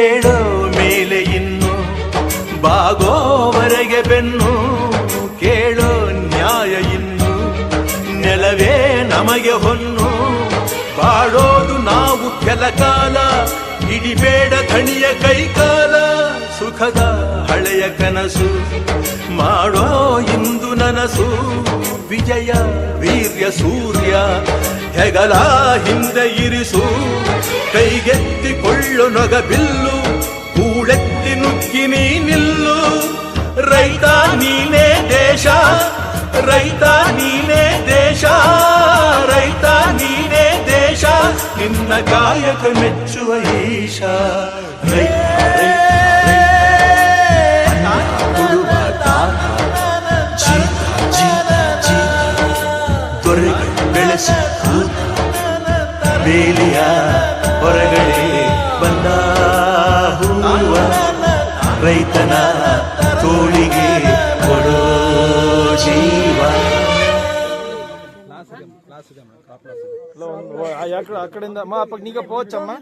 ಏಳೋ ಮೇಲೆ ಇನ್ನು ಬಾಗೋವರೆಗೆ ಬೆನ್ನು ಕೇಳೋ ನ್ಯಾಯ ಇನ್ನು ನೆಲವೇ ನಮಗೆ ಹೊನ್ನು ಬಾಳೋದು ನಾವು ಕೆಲಕಾಲ ಹಿಡಿಬೇಡ ಧಣಿಯ ಕೈಕಾಲ ಸುಖದ ಹಳೆಯ ಕನಸು ಮಾಡೋ ಇಂದು ನನಸು ವಿಜಯ ವೀರ್ಯ ಸೂರ್ಯ ಹೆಗಲ ಹಿಂದೆ ಇರಿಸು ಕೈಗೆತ್ತಿಕೊಳ್ಳು ನೊಗಬಿಲ್ಲು ಕೂಳೆತ್ತಿ ನುಗ್ಗಿ ನೀ ನಿಲ್ಲು ರೈತ ನೀನೇ ದೇಶ ರೈತ ನೀನೇ ದೇಶ ರೈತ ನೀನೇ ದೇಶ ನಿನ್ನ ಕಾಯಕ ಮೆಚ್ಚುವ ಈಶ ಬೆಳೆಸಿ ಬೇಲಿಯ ಹೊರಗಡೆ ಬಂದ ಹೂವ ರೈತನ ತೋಳಿಗೆ ಕೊಡೋ ಜೀವ. ఆ కడింద మా అప్పకి నీకు పోవచ్చమ్మా.